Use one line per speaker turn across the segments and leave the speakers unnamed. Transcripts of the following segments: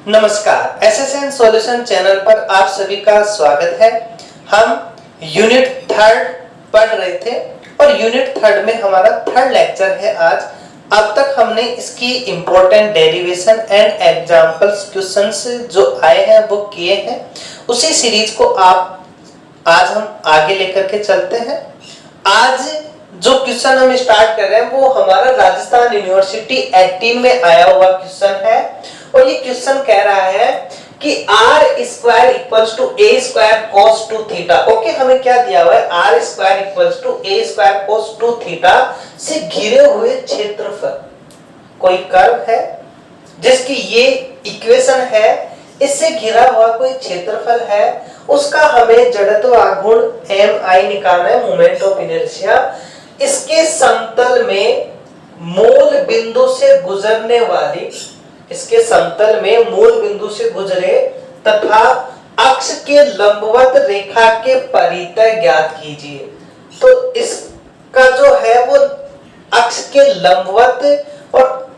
नमस्कार, SSN solution channel पर आप सभी का स्वागत है। हम यूनिट थर्ड पढ़ रहे थे और यूनिट थर्ड में हमारा थर्ड लेक्चर है आज। अब तक हमने इसकी important derivation and examples questions जो आए हैं वो किए हैं। उसी सीरीज को आज हम आगे लेकर के चलते हैं। आज जो क्वेश्चन हम स्टार्ट कर रहे हैं वो हमारा राजस्थान यूनिवर्सिटी 18 में आया हुआ क्वेश्चन है और ये क्वेश्चन कह रहा है कि r square equals to a square cos 2 theta. Okay, हमें क्या दिया हुआ है, r square equals to a square cos 2 theta से घिरे हुए क्षेत्रफल। कोई कर्व है जिसकी ये इक्वेशन है, इससे घिरा हुआ कोई क्षेत्रफल है, उसका हमें जड़त्व आघूर्ण mi निकालना है, मोमेंट ऑफ इनर्शिया। इसके समतल में मूल बिंदु से गुजरने वाली, इसके समतल में मूल बिंदु से गुजरे तथा अक्ष के लंबवत रेखा के परितः ज्ञात कीजिए। तो इसका जो है वो अक्ष के लंबवत और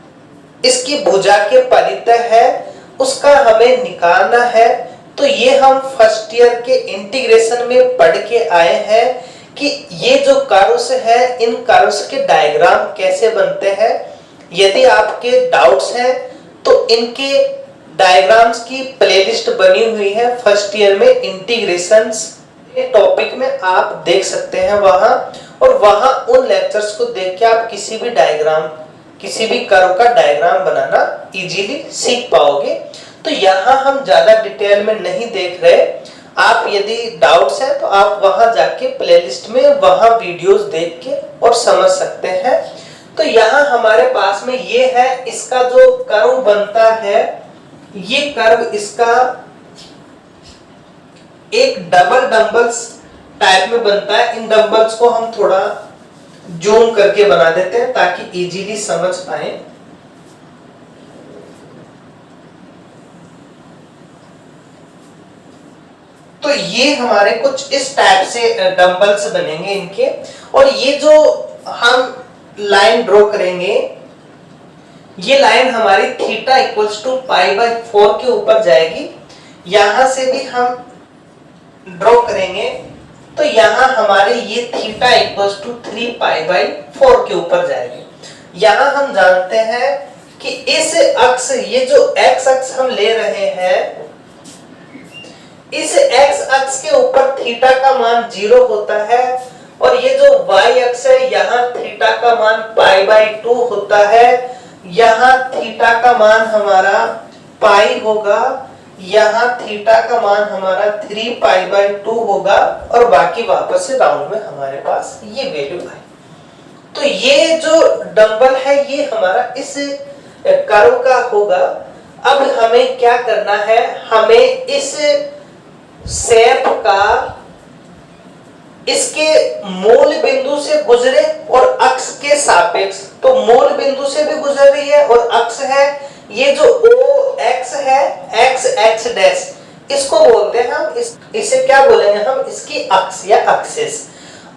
इसकी भुजा के परितः है, उसका हमें निकालना है। तो ये हम फर्स्ट ईयर के इंटीग्रेशन में पढ़ के आए हैं कि ये जो कर्व्स है, इन कर्व्स के डायग्राम कैसे बनते हैं। यदि आपके डाउट्स हैं तो इनके डायग्राम्स की प्लेलिस्ट बनी हुई है फर्स्ट ईयर में इंटीग्रेशंस के टॉपिक में, आप देख सकते हैं वहां। और वहां उन लेक्चर्स को देख के आप किसी भी डायग्राम, किसी भी कर्व का डायग्राम बनाना इजीली सीख पाओगे। तो यहाँ हम ज्यादा डिटेल में नहीं देख रहे। आप यदि डाउट्स हैं तो आप वहां जाके प्लेलिस्ट में वहां वीडियोस देख के और समझ सकते हैं। तो यहाँ हमारे पास में ये है, इसका जो कर्व बनता है, ये कर्व इसका एक डबल डंबल्स टाइप में बनता है। इन डंबल्स को हम थोड़ा जूम करके बना देते हैं ताकि इजीली समझ पाए। तो ये हमारे कुछ इस टाइप से डंबल्स बनेंगे इनके, और ये जो हम लाइन ड्रॉ करेंगे, ये लाइन हमारी theta equals to pi by 4 के ऊपर जाएगी। यहां से भी हम ड्रॉ करेंगे तो यहां हमारे ये theta equals to 3 pi by 4 के ऊपर जाएगी। यहां हम जानते हैं कि इस अक्ष, ये जो x अक्ष हम ले रहे हैं, इस x अक्ष के ऊपर थीटा का मान 0 होता है और ये जो y अक्ष है, यहाँ थीटा का मान पाई बाय 2 होता है। यहाँ थीटा का मान हमारा पाई होगा, यहाँ थीटा का मान हमारा 3 पाई बाय 2 होगा और बाकी वापस से राउंड में हमारे पास ये वैल्यू आई। तो ये जो डंबल है ये हमारा इस कर्व का होगा। अब हमें क्या करना है, हमें इस शेप का इसके मूल बिंदु से गुजरे और अक्ष के सापेक्ष, तो मूल बिंदु से भी गुजर रही है और अक्ष है, ये जो ओ एक्स है, एक्स एक्स डैश, इसको बोलते हैं हम, इसे क्या बोलेंगे हम, इसकी अक्ष या एक्सिस।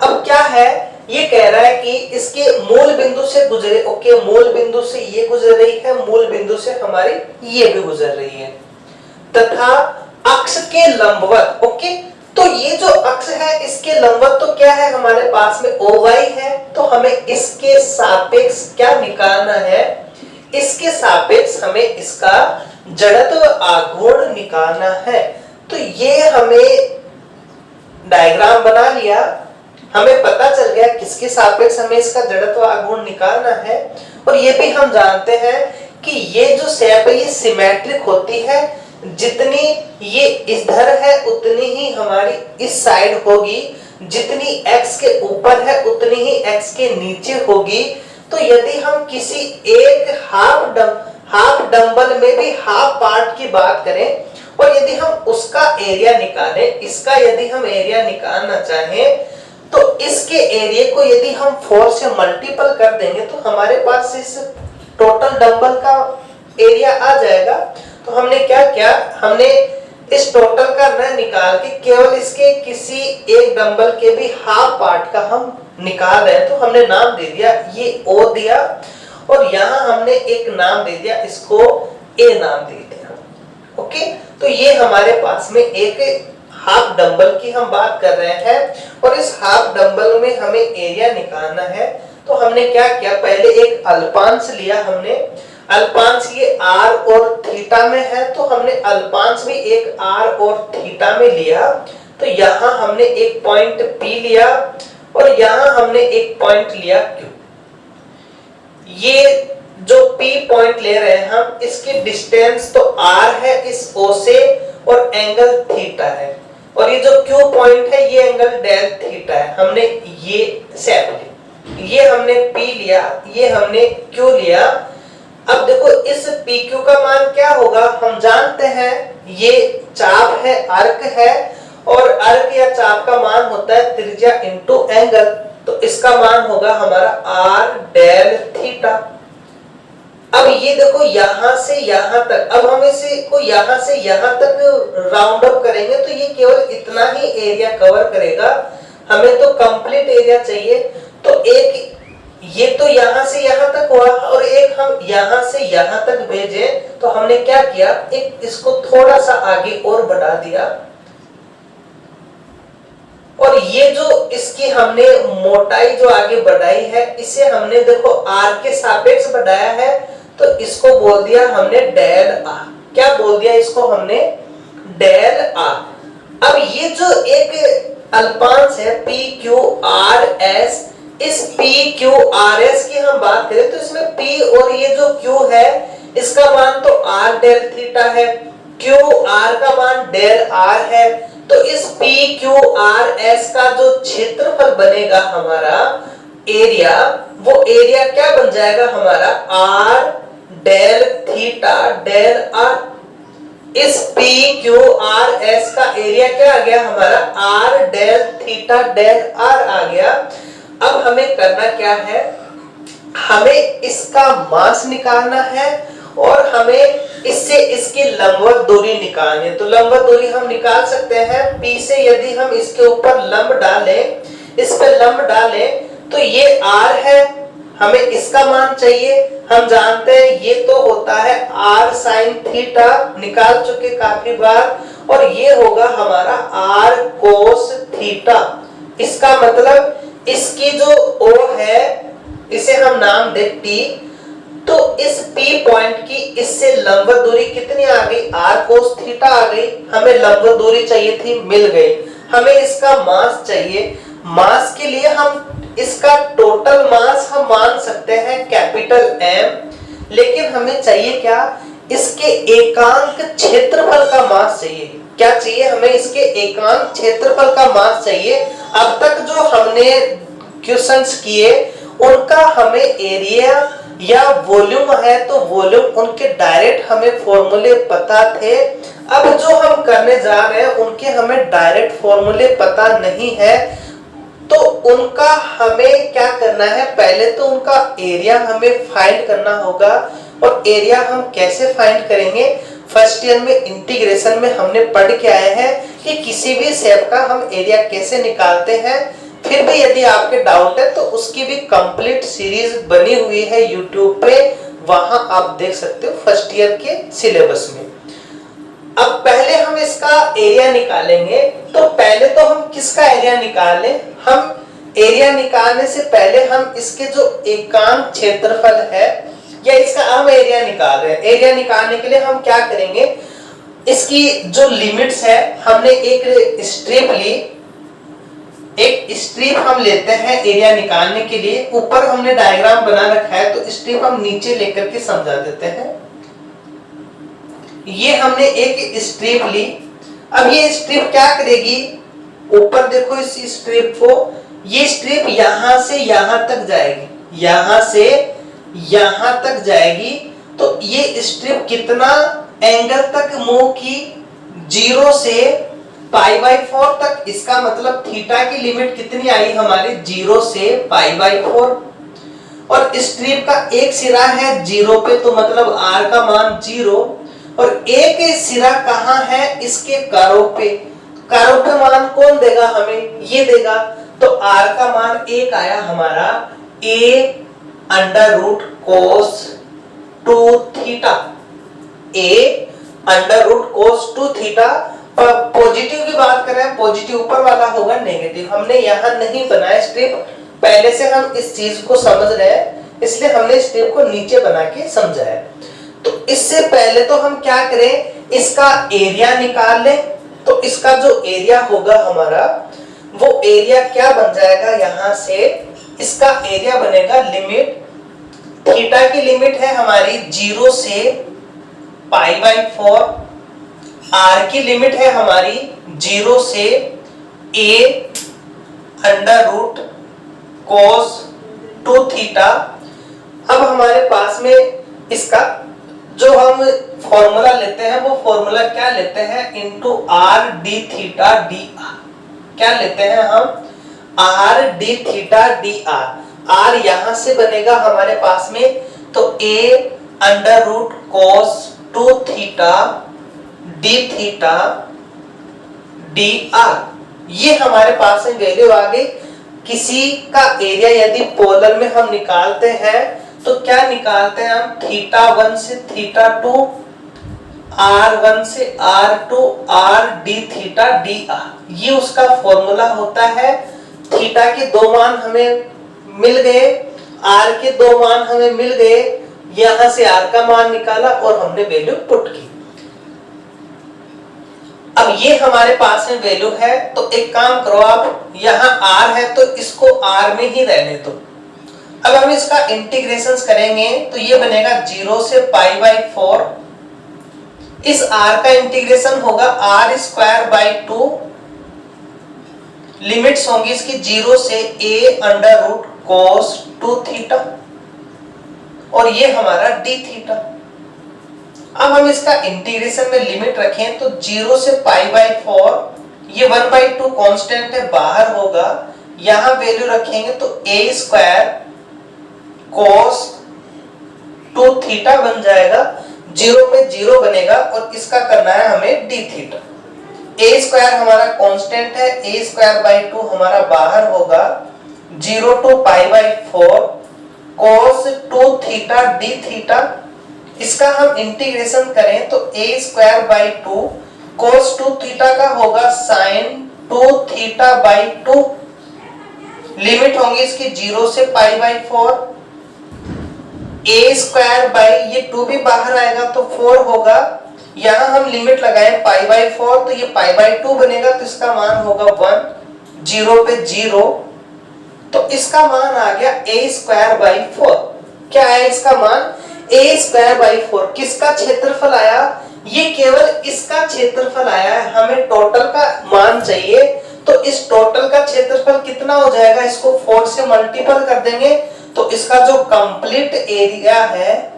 अब क्या है, ये कह रहा है कि इसके मूल बिंदु से गुजरे। ओके, मूल बिंदु से ये गुजर रही है, मूल बिंदु से हमारी ये भी गुजर रही है, तथा अक्ष के लंबवत। ओके, तो ये जो अक्ष है इसके लंबवत तो क्या है, हमारे पास में OY है, तो हमें इसके सापेक्ष क्या निकालना है, इसके सापेक्ष हमें इसका जड़त्व आघूर्ण निकालना है। तो ये हमें डायग्राम बना लिया, हमें पता चल गया किसके सापेक्ष हमें इसका जड़त्व आघूर्ण निकालना है। और ये भी हम जानते हैं कि ये जो शेप है ये सिमेट्रिक होती है, जितनी ये इधर है उतनी ही हमारी इस साइड होगी, जितनी x के ऊपर है उतनी ही x के नीचे होगी। तो यदि हम किसी एक हाफ डंबल में भी हाफ पार्ट की बात करें और यदि हम उसका एरिया निकालें, इसका यदि हम एरिया निकालना चाहें तो इसके एरिया को यदि हम 4 से मल्टीपल कर देंगे तो हमारे पास इस टोटल डंबल का एरिया आ जाएगा। तो हमने क्या किया, हमने इस टोटल का न निकाल के केवल इसके किसी एक डंबल के भी हाफ पार्ट का हम निकाल रहे हैं, तो हमने नाम दे दिया, ये O दिया और यहाँ हमने एक नाम दे दिया, इसको A नाम दे दिया। ओके, तो ये हमारे पास में एक हाफ डंबल की हम बात कर रहे हैं और इस हाफ डंबल में हमें एरिया निकालना है। तो हमने क्या किया, पहले एक अल्पांश लिया हमने, अल्पांश ये r और थीटा में है तो हमने अल्पांश भी एक r और थीटा में लिया। तो यहाँ हमने एक पॉइंट P लिया और यहाँ हमने एक पॉइंट लिया Q। ये जो P पॉइंट ले रहे हैं हम, इसकी डिस्टेंस तो r है इस O से और एंगल थीटा है, और ये जो Q पॉइंट है ये एंगल डेल थीटा है। हमने ये सेप ली, ये हमने P लिया, ये हमने Q लिया। अब देखो इस PQ का मान क्या होगा, हम जानते हैं ये चाप है, अर्क है, और अर्क या चाप का मान होता है त्रिज्या इंटू एंगल, तो इसका मान होगा हमारा r डेल थीटा। अब ये देखो यहां से यहां तक, अब हम इसे को यहां से यहां तक राउंड अप करेंगे तो ये केवल इतना ही एरिया कवर करेगा, हमें तो कंप्लीट एरिया चाहिए। तो एक ये तो यहां से यहां तक हुआ और एक हम यहां से यहां तक भेजे, तो हमने क्या किया, एक इसको थोड़ा सा आगे और बढ़ा दिया, और ये जो इसकी हमने मोटाई जो आगे बढ़ाई है इसे हमने देखो r के सापेक्ष बढ़ाया है, तो इसको बोल दिया हमने डेल r। क्या बोल दिया इसको हमने, डेल r। अब ये जो एक अल्पांश है पी क्यू आर एस, इस पी क्यू आर एस की हम बात करें तो इसमें p और ये जो q है इसका मान तो r डेल थीटा है, q r का मान डेल r है। तो इस पी क्यू आर एस का जो क्षेत्रफल बनेगा हमारा एरिया, वो एरिया क्या बन जाएगा हमारा, r del theta del r। इस पी क्यू आर एस का एरिया क्या आ गया हमारा, r del theta del r आ गया। अब हमें करना क्या है, हमें इसका मास निकालना है और हमें इससे इसकी लंबवत दूरी निकालनी है। तो लंबवत दूरी हम निकाल सकते हैं, P से यदि हम इसके ऊपर लंब डालें, इस पे लंब डालें तो ये r है, हमें इसका मान चाहिए। हम जानते हैं ये तो होता है r sin थीटा, निकाल चुके काफी बार, और ये होगा हमारा r cos थीटा। इसका मतलब इसकी जो O है इसे हम नाम दे T, तो इस P पॉइंट की इससे लंबवत दूरी कितनी आ गई, r cos थीटा आ गई। हमें लंबवत दूरी चाहिए थी, मिल गई। हमें इसका मास चाहिए, मास के लिए हम इसका टोटल मास हम मान सकते हैं कैपिटल M, लेकिन हमें चाहिए क्या, इसके एकांक क्षेत्रफल का मास चाहिए। क्या चाहिए हमें, इसके एकांक क्षेत्रफल का मास चाहिए। अब तक जो हमने क्वेश्चंस किए उनका हमें एरिया या वॉल्यूम है तो वॉल्यूम उनके डायरेक्ट हमें फॉर्मूले पता थे। अब जो हम करने जा रहे हैं उनके हमें डायरेक्ट फॉर्मूले पता नहीं है, तो उनका हमें क्या करना है, पहले तो उनका एरिया हमें फाइंड करना होगा। और एरिया हम कैसे फाइंड करेंगे, फर्स्ट ईयर में इंटीग्रेशन में हमने पढ़ के आए हैं कि किसी भी शेप का हम एरिया कैसे निकालते हैं। फिर भी यदि आपके डाउट है तो उसकी भी कंप्लीट सीरीज बनी हुई है YouTube पे, वहां आप देख सकते हो फर्स्ट ईयर के सिलेबस में। अब पहले हम इसका एरिया निकालेंगे, तो पहले तो हम किसका एरिया निकालें, हम एरिया निकालने से पहले हम इसके जो एकांक क्षेत्रफल है या इसका हम एरिया निकाल रहे हैं। एरिया निकालने के लिए हम क्या करेंगे, इसकी जो लिमिट्स है, हमने एक स्ट्रिप ली, एक स्ट्रिप हम लेते हैं एरिया निकालने के लिए। ऊपर हमने डायग्राम बना रखा है तो स्ट्रिप हम नीचे लेकर के समझा देते हैं। ये हमने एक स्ट्रिप ली, अब ये स्ट्रिप क्या करेगी, ऊपर देखो इस स्ट्रिप को, ये स्ट्रिप यहां से यहां तक जाएगी, यहां से यहां तक जाएगी। तो ये स्ट्रिप कितना एंगल तक मूव की, 0 से π/4 तक। इसका मतलब थीटा की लिमिट कितनी आई हमारी, 0 से π/4। और स्ट्रिप का एक सिरा है 0 पे, तो मतलब r का मान 0, और एक सिरा कहाँ है, इसके कर्व पे। कर्व पे मान कौन देगा हमें, ये देगा। तो r का मान 1 आया हमारा, a √cos 2 theta, a under root cos 2 theta. Positive की बात करें, पॉजिटिव ऊपर वाला होगा, नेगेटिव हमने यहाँ नहीं बनाया स्ट्रिप, पहले से हम इस चीज को समझ रहे हैं इसलिए हमने स्ट्रिप को नीचे बना के समझाया। तो इससे पहले तो हम क्या करें, इसका एरिया निकाल लें। तो इसका जो एरिया होगा हमारा, वो एरिया क्या बन जाएगा, यहां से इसका एरिया बनेगा लिमिट, थीटा की लिमिट है हमारी 0 से π/4, r की लिमिट है हमारी 0 से a under root cos 2 theta. अब हमारे पास में इसका जो हम फॉर्मूला लेते हैं वो फॉर्मूला क्या लेते हैं, into r d theta dr। क्या लेते हैं हम, r d theta dr। r यहां से बनेगा हमारे पास में, तो a under root cos 2 theta d theta dr, ये हमारे पास में वैल्यू आ गई। किसी का एरिया यदि पोलर में हम निकालते हैं तो क्या निकालते हैं हम, थीटा 1 से थीटा 2, r1 से r2, r d theta dr, ये उसका फॉर्मूला होता है। थीटा के दो मान हमें मिल गए, r के दो मान हमें मिल गए, यहां से r का मान निकाला और हमने वैल्यू पुट की। अब ये हमारे पास में वैल्यू है, तो एक काम करो आप, यहाँ r है तो इसको r में ही रहने दो। अब हम इसका इंटीग्रेशन करेंगे तो ये बनेगा 0 से π/4, इस r का इंटीग्रेशन होगा r²/2, लिमिट्स होंगी इसकी 0 से a under root cos 2 theta, और ये हमारा d थीटा। अब हम इसका इंटीग्रेशन में लिमिट रखें तो 0 से π/4, ये 1/2 कांस्टेंट है बाहर होगा, यहां वैल्यू रखेंगे तो a² cos 2 थीटा बन जाएगा, 0 पे 0 बनेगा और इसका करना है हमें d थीटा। a² हमारा कांस्टेंट है, a²/2 हमारा बाहर होगा, 0 to π/4 cos 2 theta d theta. इसका हम इंटीग्रेशन करें तो a²/2 cos 2 थीटा का होगा sin 2 थीटा/2, लिमिट होंगी इसकी 0 से π/4, a² ये 2 भी बाहर आएगा तो 4 होगा, यहां हम लिमिट लगाएं π/4 तो ये π/2 बनेगा, तो इसका मान होगा 1, 0 पे 0, तो इसका मान आ गया a²/4। क्या है इसका मान, a²/4। किसका क्षेत्रफल आया, ये केवल इसका क्षेत्रफल आया है, हमें टोटल का मान चाहिए। तो इस टोटल का क्षेत्रफल कितना हो जाएगा, इसको 4 से मल्टीपल कर देंगे तो इसका जो कंप्लीट एरिया है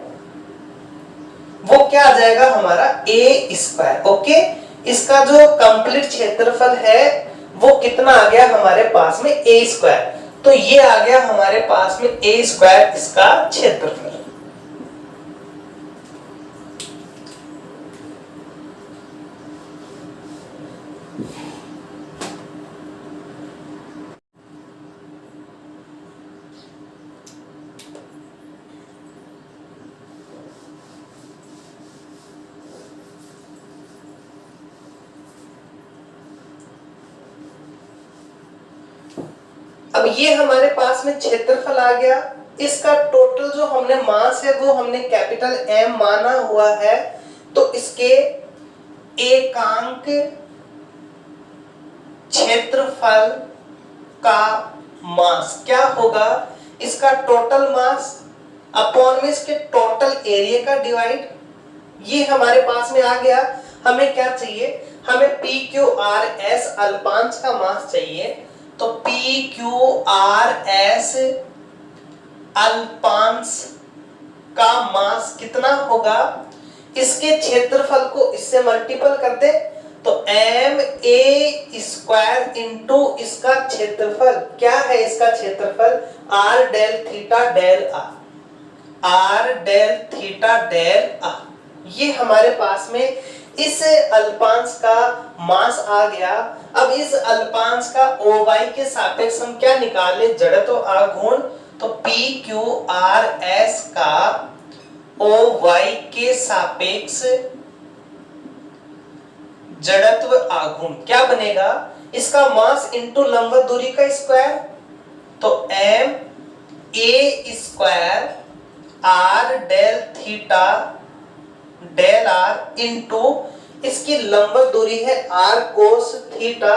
वो क्या आ जाएगा हमारा a²। ओके, इसका जो कंप्लीट क्षेत्रफल है वो कितना आ गया हमारे पास में a², तो ये आ गया हमारे पास में a² इसका क्षेत्रफल। अब ये हमारे पास में क्षेत्रफल आ गया, इसका टोटल जो हमने मास है वो हमने कैपिटल M माना हुआ है, तो इसके एकांक क्षेत्रफल का मास क्या होगा, इसका टोटल मास अपॉन में इसके टोटल एरिया का डिवाइड, ये हमारे पास में आ गया। हमें क्या चाहिए, हमें PQRS अल्पांश का मास चाहिए, तो PQRS अल्पांश का मास कितना होगा, इसके क्षेत्रफल को इससे मल्टीपल कर दे तो ma² इंटू इसका क्षेत्रफल, क्या है इसका क्षेत्रफल, r del theta del r, r del theta del r। ये हमारे पास में इस अल्पांश का मास आ गया। अब इस अल्पांश का OY के सापेक्ष हम क्या निकाले, जड़त्व आघूर्ण, तो PQRS का OY के सापेक्ष जड़त्व आघूर्ण क्या बनेगा, इसका मास इंटू लंबवत दूरी का स्क्वायर, तो m a square r del theta del r into इसकी लंबवत दूरी है r कोस थीटा,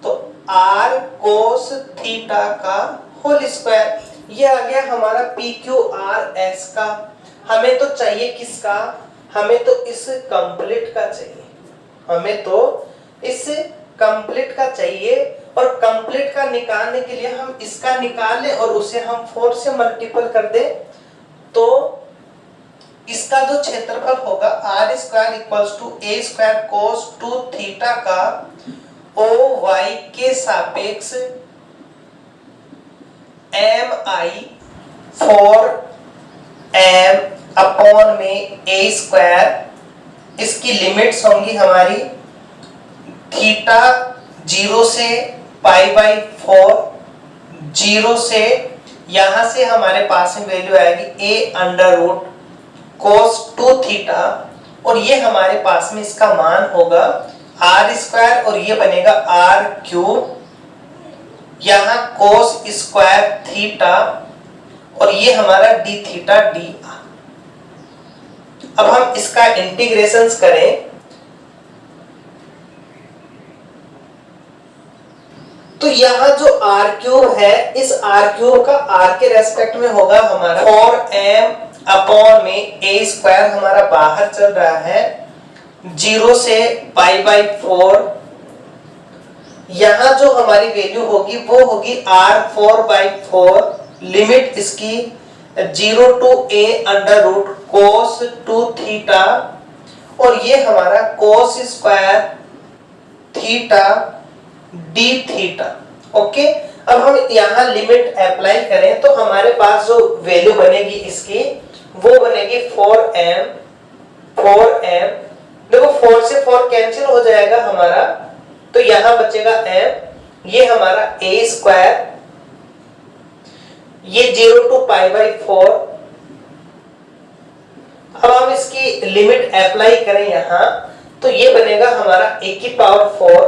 तो r कोस थीटा का होल स्क्वायर। ये आ गया हमारा पी क्यू आर एस का। हमें तो चाहिए किसका, हमें तो इस कंप्लीट का चाहिए, हमें तो इस कंप्लीट का चाहिए। और कंप्लीट का निकालने के लिए हम इसका निकाल लें और उसे हम 4 से मल्टीपल कर दें, तो इसका जो क्षेत्रफल होगा r square equals to a square cos 2 theta का ओ वाई के सापेक्ष एम आई 4 एम अपॉन में ए स्क्वायर। इसकी लिमिट्स होंगी हमारी थीटा 0 से पाई बाई 4, 0 से यहां से हमारे पास में वैल्यू आएगी A under root cos 2 theta, और ये हमारे पास में इसका मान होगा आर स्क्वायर और ये बनेगा आर क्यूब, यहां कोस स्क्वायर थीटा और ये हमारा डी थीटा डी। अब हम इसका इंटीग्रेशन करें तो यहां जो r क्यूब है, इस r क्यूब का r के रेस्पेक्ट में होगा हमारा 4m अपॉन में a स्क्वायर हमारा बाहर चल रहा है 0 से पाई बाई 4। यहां जो हमारी वैल्यू होगी वो होगी r4/4, लिमिट इसकी 0 to a under root cos 2 theta और ये हमारा cos square theta d theta. ओके, अब हम यहाँ लिमिट अप्लाई करें तो हमारे पास जो वैल्यू बनेगी इसकी वो बनेगी 4m। देखो 4 से 4 कैंसिल हो जाएगा हमारा, तो यहां बचेगा m, ये हमारा a स्क्वायर, ये 0 टू पाई बाई 4। अब हम इसकी लिमिट अप्लाई करें यहां तो ये बनेगा हमारा a की पावर 4,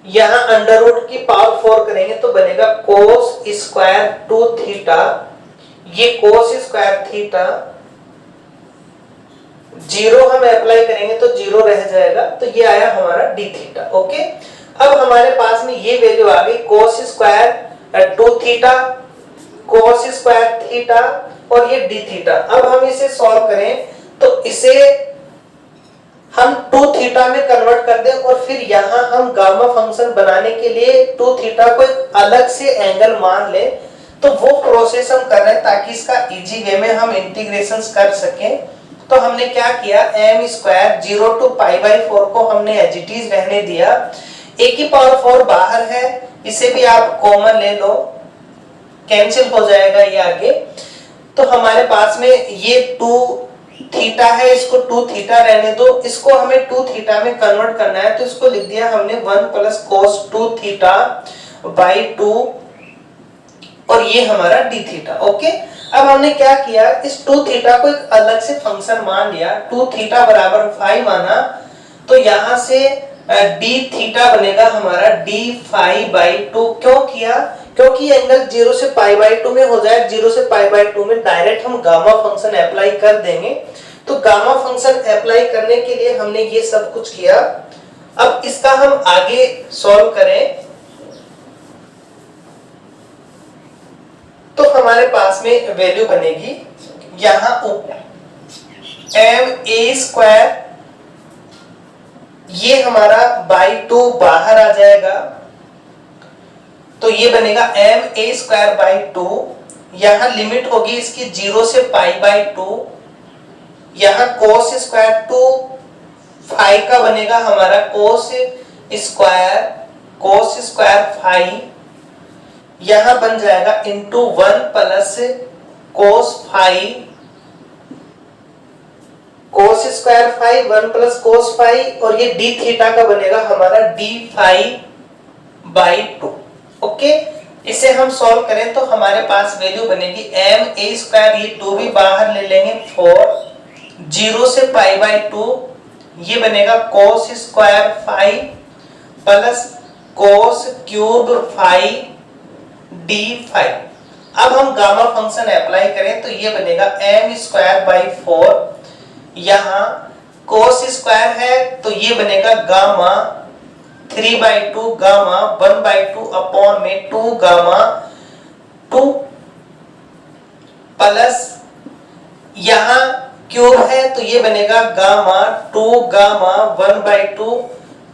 यहां अंडर रूट की पावर 4 करेंगे तो बनेगा कोस स्क्वायर 2 थीटा, ये कोस स्क्वायर थीटा, 0 हम अप्लाई करेंगे तो 0 रह जाएगा, तो ये आया हमारा डी थीटा। ओके, अब हमारे पास में ये वैल्यू आ गई कोस स्क्वायर 2 थीटा, कोस स्क्वायर थीटा और ये डी थीटा। अब हम इसे सॉल्व करें तो इसे हम 2 थीटा में कन्वर्ट कर दें और फिर यहां हम गामा फंक्शन बनाने के लिए 2 थीटा को एक अलग से एंगल मान लें, तो वो प्रोसेस हम कर रहे हैं ताकि इसका इजी वे में हम इंटीग्रेशन कर सकें। तो हमने क्या किया, m square 0 to pi by 4 को हमने एज इट इज रहने दिया, a की पावर 4 बाहर है, इसे भी आप कॉमन ले लो, कैंसिल हो जाएगा ये आगे। तो हमारे पास में ये 2 थीटा है, इसको 2 थीटा रहने दो, इसको हमें 2 थीटा में कन्वर्ट करना है तो इसको लिख दिया हमने 1 प्लस कोस 2 थीटा बाई 2 और ये हमारा डी थीटा। ओके, अब हमने क्या किया, इस 2 थीटा को एक अलग से फंक्शन मान लिया, 2 थीटा बराबर 5 माना, तो यहां से डी थीटा बनेगा हमारा डी फाई बाई 2। क्यों किया, क्योंकि एंगल 0 से पाई बाई 2 में हो जाए, 0 से पाई बाई 2 में डायरेक्ट हम गामा फंक्शन अप्लाई कर देंगे। तो गामा फंक्शन अप्लाई करने के लिए हमने ये सब कुछ किया। अब इसका हम आगे सॉल्व करें तो हमारे पास में वैल्यू बनेगी यहां एम ए स्क्वायर, ये हमारा बाई 2 बाहर आ जाएगा, तो ये बनेगा एम ए स्क्वायर बाई 2, यहां लिमिट होगी इसकी 0 से पाई बाई 2, यहां कोस स्क्वायर 2 फाई का बनेगा हमारा कोस स्क्वायर फाई, यहां बन जाएगा into 1 plus cos phi, cos square phi 1 plus cos phi, और ये डी थीटा का बनेगा हमारा डी फाई बाई 2। ओके, इसे हम सॉल्व करें तो हमारे पास वैल्यू बनेगी एम ए स्क्वायर, ये 2 भी बाहर ले लेंगे 4, 0 से पाई बाई 2, ये बनेगा cos square phi plus cos cube phi d phi. अब हम गामा फंक्शन अप्लाई करें तो ये बनेगा m स्क्वायर बाई 4, यहाँ cos स्क्वायर है तो ये बनेगा गामा 3/2 गामा 1/2 अपॉन में 2 गामा 2 प्लस यहाँ क्यूब है तो ये बनेगा गामा 2 गामा 1/2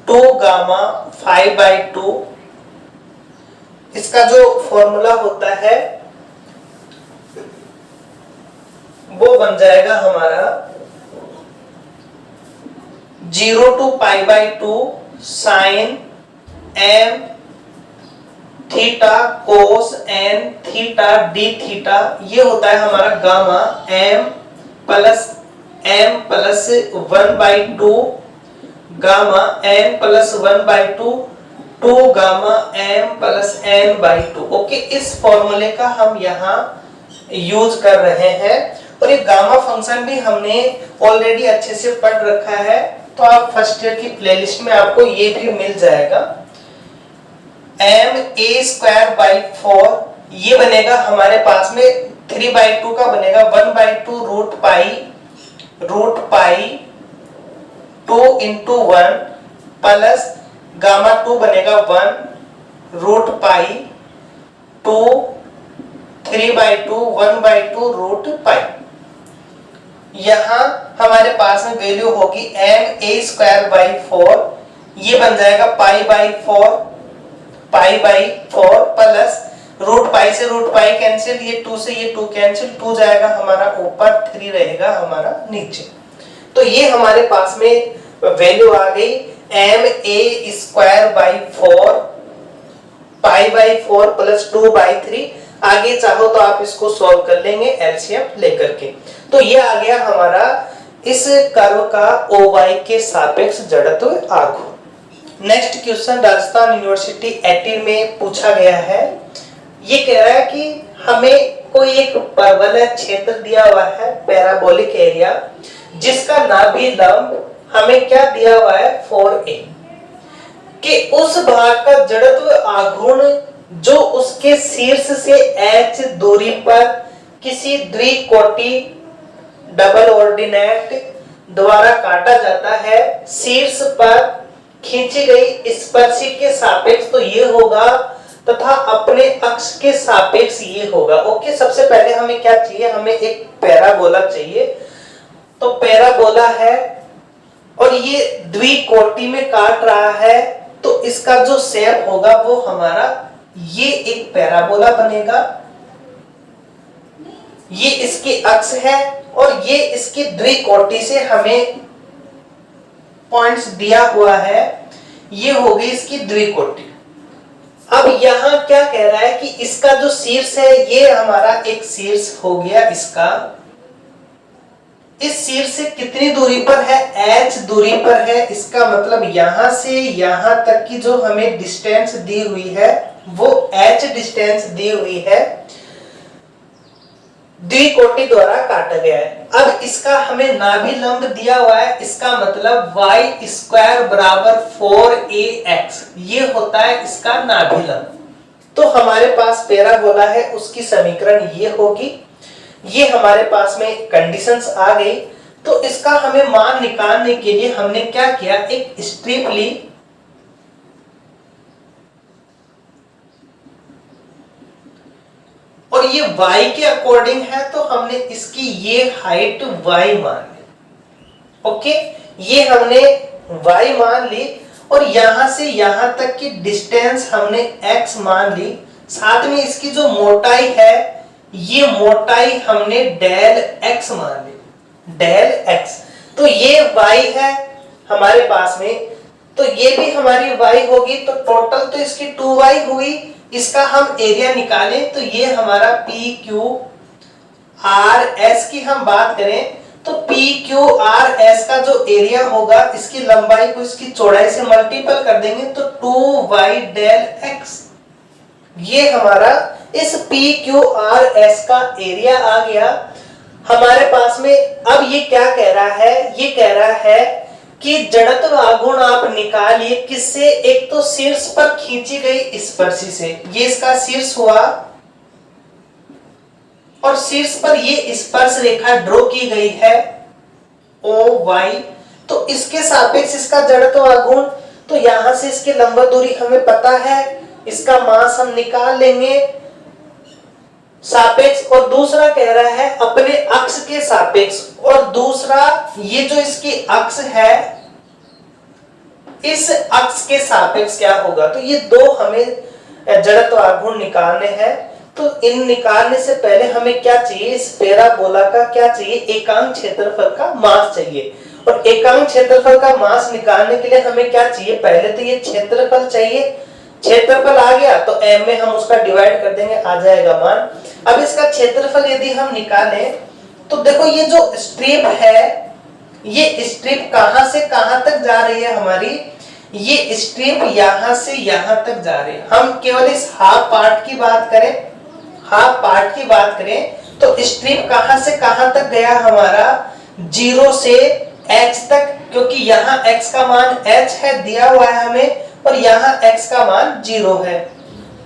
2 गामा 5/2। इसका जो फॉर्मूला होता है वो बन जाएगा हमारा 0 to π/2 sine m theta cos n theta d theta. ये होता है हमारा gamma m plus 1/2 gamma n plus 1/2 2 gamma m plus n/2। Okay, इस फॉर्मूले का हम यहाँ यूज कर रहे हैं और ये गामा फंक्शन भी हमने ऑलरेडी अच्छे से पढ़ रखा है, तो आप फर्स्ट ईयर की प्लेलिस्ट में आपको ये भी मिल जाएगा। ma²/4 ये बनेगा हमारे पास में 3/2 का बनेगा 1/2 root pi 2 into 1 plus gamma 2 बनेगा 1 रूट पाई 2 3/2 1/2 रूट पाई। यहाँ हमारे पास में वैल्यू होगी ma²/4, ये बन जाएगा π/4 प्लस रूट पाई से रूट पाई कैंसिल, ये 2 से ये 2 कैंसिल, 2 जाएगा हमारा ऊपर, 3 रहेगा हमारा नीचे। तो ये हमारे पास में वैल्यू आ गई ma²/4 π/4 प्लस 2/3। आगे चाहो तो आप इसको सॉल्व कर लेंगे एलसीएम लेकर के। तो ये आ गया हमारा इस कर्व का OY के सापेक्ष जड़त्व आघूर्ण। नेक्स्ट क्वेश्चन राजस्थान यूनिवर्सिटी 18 में पूछा गया है। ये कह रहा है कि हमें कोई एक परवलय क्षेत्र दिया हुआ है, पैराबोलिक एरिया, जिसका नाभि लंब हमें क्या दिया हुआ है 4a, कि उस भाग का जड़त्व आघूर्ण जो उसके शीर्ष से h दूरी पर किसी द्विकोटि डबल ऑर्डिनेट द्वारा काटा जाता है, शीर्ष पर खींची गई स्पर्शी के सापेक्ष तो ये होगा तथा अपने अक्ष के सापेक्ष ये होगा। ओके, सबसे पहले हमें क्या चाहिए, हमें एक पैराबोला चाहिए। तो पैराबोला है और ये द्विकोटि में काट रहा है, तो इसका जो शेप होगा वो हमारा ये एक पैराबोला बनेगा। ये इसकी अक्ष है और ये इसकी द्विकोटि से हमें पॉइंट्स दिया हुआ है, ये हो गई इसकी द्विकोटि। अब यहां क्या कह रहा है कि इसका जो शीर्ष है ये हमारा एक शीर्ष हो गया इसका। इस शीर्ष से कितनी दूरी पर है, h दूरी पर है। इसका मतलब यहां से यहां तक की जो हमें डिस्टेंस दी हुई है वो h डिस्टेंस दी हुई है, द्विकोटि द्वारा काटा गया है। अब इसका हमें नाभि लंब दिया हुआ है, इसका मतलब y² बराबर 4ax, ये होता है इसका नाभि लंब। तो हमारे पास पैराबोला है, उसकी समीकरण ये होगी। ये हमारे पास में कंडीशंस आ गई। तो इसका हमें मान निकालने के लिए हमने क्या किया, एक स्ट्रिप ली और ये y के अकॉर्डिंग है, तो हमने इसकी ये हाइट y मान ली। ओके, ये हमने y मान ली और यहां से यहां तक की डिस्टेंस हमने x मान ली। साथ में इसकी जो मोटाई है ये मोटाई हमने डेल x मान ली, डेल x। तो ये y है हमारे पास में, तो ये भी हमारी y होगी, तो टोटल तो इसकी 2y हुई। इसका हम एरिया निकालें तो ये हमारा PQRS की हम बात करें तो PQRS का जो एरिया होगा, इसकी लंबाई को इसकी चौड़ाई से मल्टीपल कर देंगे तो 2y डेल x। ये हमारा इस PQRS का एरिया आ गया हमारे पास में। अब ये क्या कह रहा है, ये कह रहा है कि जड़त्व आघूर्ण आप निकालिए किससे, एक तो शीर्ष पर खींची गई स्पर्शी से, ये इसका शीर्ष हुआ और शीर्ष पर ये स्पर्श रेखा ड्रॉ की गई है OY, तो इसके सापेक्ष इसका जड़त्व आघूर्ण, तो यहां से इसकी लंबवत दूरी हमें पता है, इसका मास हम निकाल लेंगे सापेक्ष, और दूसरा कह रहा है अपने अक्ष के सापेक्ष, और दूसरा ये जो इसकी अक्ष है इस अक्ष के सापेक्ष क्या होगा, तो ये दो हमें जड़त्व आघूर्ण निकालने हैं। तो इन निकालने से पहले हमें क्या चाहिए, इस पैराबोला का क्या चाहिए, एकांक क्षेत्रफल का मास चाहिए, और एकांक क्षेत्रफल का मास निकालने के लिए हमें क्या चाहिए, पहले तो ये क्षेत्रफल चाहिए, क्षेत्रफल आ गया तो m में हम उसका डिवाइड कर देंगे, आ जाएगा मान। अब इसका क्षेत्रफल यदि हम निकालें तो देखो ये जो स्ट्रिप है, ये स्ट्रिप कहां से कहां तक जा रही है हमारी, ये स्ट्रिप यहां से यहां तक जा रही है। हम केवल इस हाफ पार्ट की बात करें, हाफ पार्ट की बात करें तो स्ट्रिप कहां से कहां तक गया हमारा, 0 से h तक, क्योंकि यहाँ x का मान h है दिया हुआ है हमें, और यहाँ x का मान 0 है,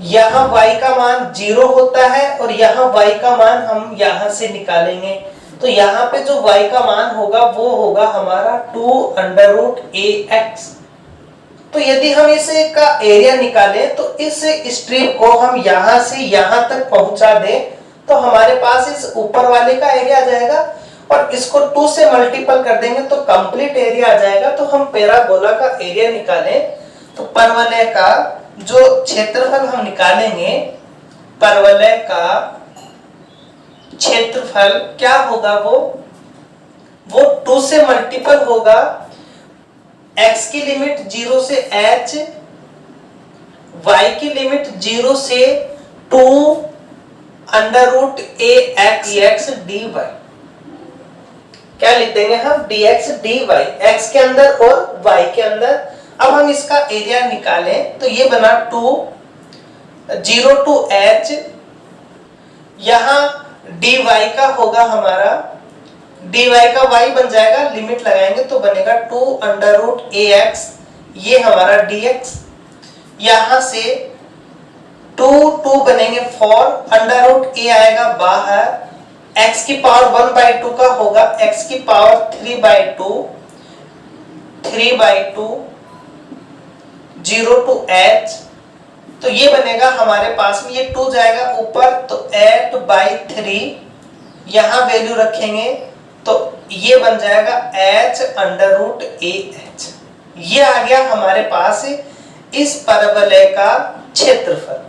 यहाँ y का मान 0 होता है, और यहाँ y का मान हम यहाँ से निकालेंगे, तो यहाँ पे जो y का मान होगा वो होगा हमारा 2√ax। तो यदि हम इसे का एरिया निकालें तो इस स्ट्रिप को हम यहां से यहां तक पहुंचा दें तो हमारे पास इस ऊपर वाले का एरिया आ जाएगा, और इसको 2 से मल्टीपल कर देंगे तो कंप्लीट एरिया आ जाएगा। तो हम पैराबोला का एरिया निकालें तो परवलय का जो क्षेत्रफल हम निकालेंगे, परवलय का क्षेत्रफल क्या होगा, वो 2 से मल्टीपल होगा, x की लिमिट 0 से h, y की लिमिट 0 से 2√ax dy, क्या लिख देंगे हम, dx dy, x के अंदर और y के अंदर। अब हम इसका एरिया निकालें तो ये बना 0 to h, यहां dy का होगा हमारा, dy का y बन जाएगा, लिमिट लगाएंगे तो बनेगा 2√ax, ये हमारा dx, यहां से 2 बनेंगे 4, √a आएगा बाहर, x की पावर 1/2 का होगा, x की पावर 3/2, 0 to h, तो ये बनेगा हमारे पास में, ये 2 जाएगा ऊपर तो 8/3, यहां वैल्यू रखेंगे तो ये बन जाएगा h√ah। ये आ गया हमारे पास इस परवलय का क्षेत्रफल।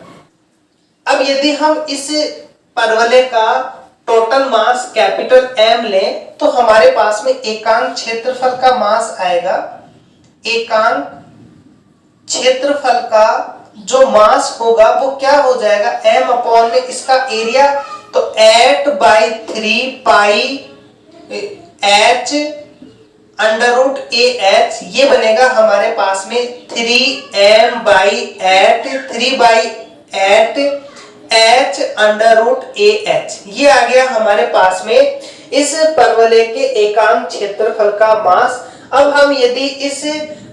अब यदि हम इस परवलय का टोटल मास कैपिटल M लें तो हमारे पास में एकांक क्षेत्रफल का मास आएगा, एकांक क्षेत्रफल का जो मास होगा वो क्या हो जाएगा, m अपॉन में इसका एरिया, तो 8/3 पाई h√ah, ये बनेगा हमारे पास में 3m/8, 3/8 h√ah, ये आ गया हमारे पास में इस परवलय के एकांक क्षेत्रफल का मास। अब हम यदि इस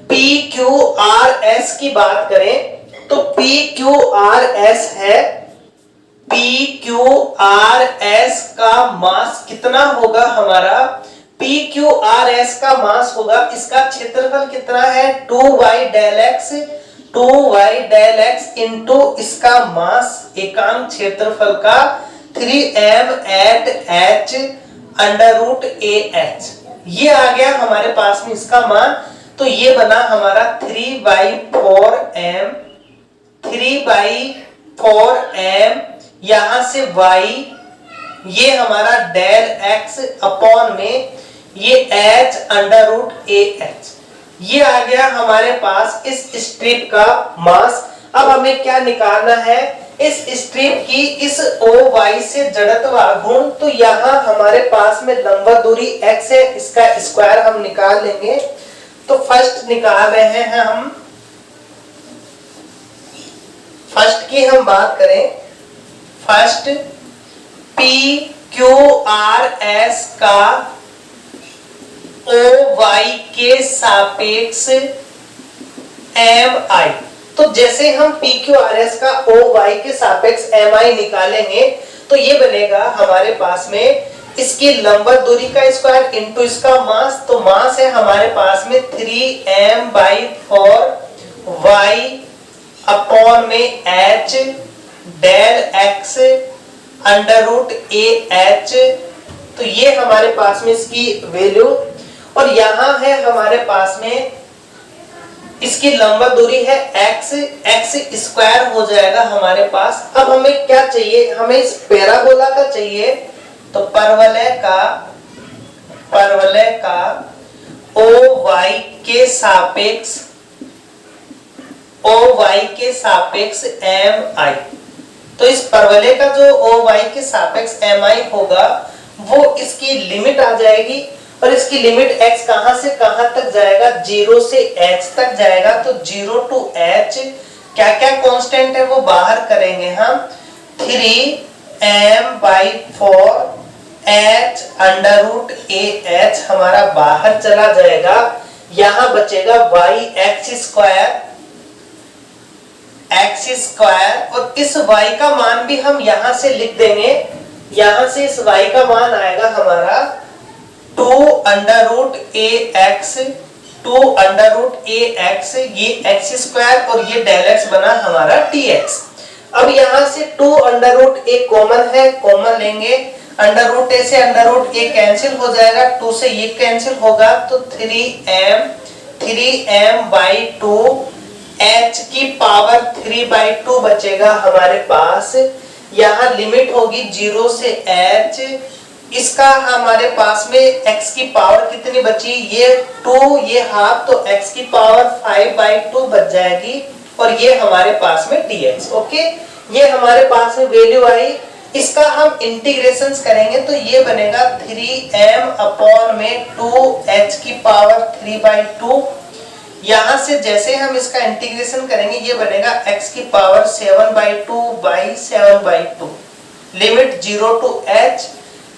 PQRS की बात करें तो PQRS है, PQRS का मास कितना होगा हमारा, PQRS का मास होगा, इसका क्षेत्रफल कितना है 2y∆x इंटू इसका मास एकांक क्षेत्रफल का 3m/h√ah, ये आ गया हमारे पास में इसका मान। तो ये बना हमारा 3/4m, यहां से y, ये हमारा डेल x अपॉन में ये h√ah, ये आ गया हमारे पास इस स्ट्रिप का मास। अब हमें क्या निकालना है, इस स्ट्रिप की इस OY से जड़त्व आघूर्ण, तो यहाँ हमारे पास में लंबवत दूरी x है, इसका स्क्वायर हम निकाल लेंगे। तो फर्स्ट निकाल रहे हैं हम, फर्स्ट की हम बात करें, फर्स्ट PQRS का ओ वाई के सापेक्ष एम आई। तो जैसे हम पी क्यू आर एस का ओ वाई के सापेक्ष एम आई निकालेंगे तो ये बनेगा हमारे पास में इसकी लंबवत दूरी का स्क्वायर इनटू इसका मास। तो मास है हमारे पास में 3m/4 y अपॉन में h del x under root A H. तो ये हमारे पास में इसकी वैल्यू, और यहां है हमारे पास में इसकी लंबवत दूरी है x, x स्क्वायर हो जाएगा हमारे पास। अब हमें क्या चाहिए, हमें इस पैराबोला का चाहिए। तो परवलय का ओ वाई के सापेक्ष एम आई। तो इस परवलय का जो ओ वाई के सापेक्ष एम आई होगा वो इसकी लिमिट आ जाएगी, और इसकी लिमिट x कहां से कहां तक जाएगा, 0 से h तक जाएगा। तो 0 to h क्या क्या कांस्टेंट है वो बाहर करेंगे हम। 3m/4 h under root A H हमारा बाहर चला जाएगा। यहां बचेगा y x स्क्वायर, और इस y का मान भी हम यहां से लिख देंगे। यहां से इस y का मान आएगा हमारा 2 अंडर रूट ए एक्स, ये x स्क्वायर और ये डेल x बना हमारा dx। अब यहां से 2 अंडर रूट ए कॉमन है, कॉमन लेंगे। अंडर रूट ए से अंडर रूट ए कैंसिल हो जाएगा, 2 से ये कैंसिल होगा। तो 3m/2 h की पावर 3/2 बचेगा हमारे पास। यहाँ लिमिट होगी 0 से h। इसका हमारे पास में x की पावर कितनी बची, ये 2, ये हाफ, तो x की पावर 5/2 बच जाएगी, और ये हमारे पास में dx। ओके, ये हमारे पास में वैल्यू आई। इसका हम इंटीग्रेशन करेंगे तो ये बनेगा 3m/2h की पावर 3/2। यहां से जैसे हम इसका इंटीग्रेशन करेंगे ये बनेगा x की पावर 7/2/7/2। लिमिट 0 to h,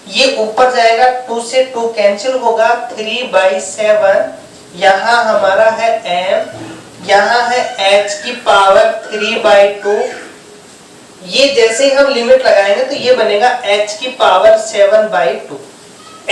ये ऊपर जाएगा, 2 से 2 कैंसिल होगा, 3/7। यहाँ हमारा है m, यहाँ है h की पावर 3/2। ये जैसे हम लिमिट लगाएंगे तो ये बनेगा h की पावर 7/2।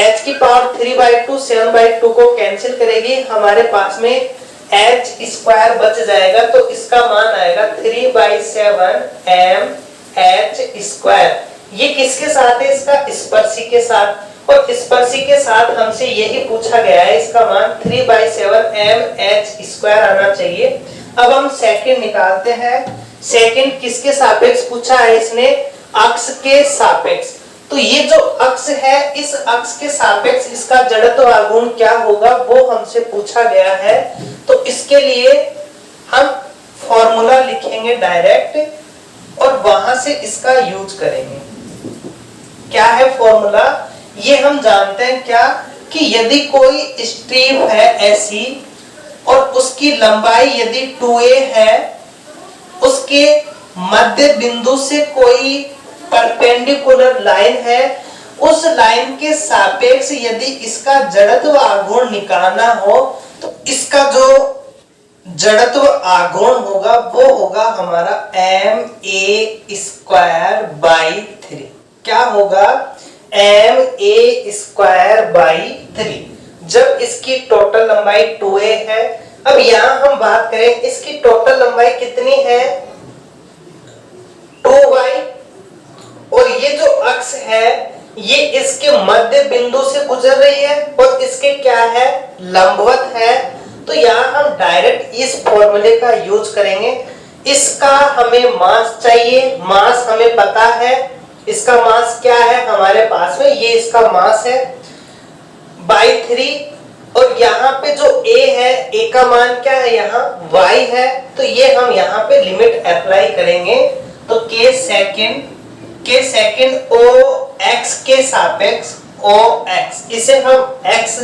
h की पावर 3/2 7/2 को कैंसिल करेगी, हमारे पास में h स्क्वायर बच जाएगा। तो इसका मान आएगा 3/7 m h स्क्वायर। ये किसके साथ है, इसका स्पर्शी के साथ, और स्पर्शी के साथ हमसे यही पूछा गया है। इसका मान 3/7 m h स्क्वायर आना चाहिए। अब हम सेकंड निकालते हैं। सेकंड किसके सापेक्ष पूछा है इसने, अक्ष के सापेक्ष। तो ये जो अक्ष है, इस अक्ष के सापेक्ष इसका जड़त्व आघूर्ण क्या होगा वो हमसे पूछा गया है। तो इसके लिए हम फॉर्मूला लिखेंगे डायरेक्ट, और वहां से इसका यूज करेंगे। क्या है फॉर्मूला, ये हम जानते हैं क्या, कि यदि कोई स्ट्रिप है ऐसी और उसकी लंबाई यदि 2a है, उसके मध्य बिंदु से कोई परपेंडिकुलर लाइन है, उस लाइन के सापेक्ष यदि इसका जड़त्व आघूर्ण निकालना हो तो इसका जो जड़त्व आघूर्ण होगा वो होगा हमारा ma²/3। क्या होगा, ma²/3, जब इसकी टोटल लंबाई 2a है। अब यहां हम बात करें इसकी टोटल लंबाई कितनी है, 2y, और ये जो अक्ष है ये इसके मध्य बिंदु से गुजर रही है और इसके क्या है, लंबवत है। तो यहाँ हम डायरेक्ट इस फॉर्मूले का यूज करेंगे। इसका हमें मास चाहिए, मास हमें पता है, इसका मास क्या है हमारे पास में, ये इसका मास है /3, और यहाँ पे जो a है, a का मान क्या है, यहाँ y है। तो ये हम यहाँ पे लिमिट अप्लाई करेंगे। तो k सेकंड o x के सापेक्ष o x, इसे हम x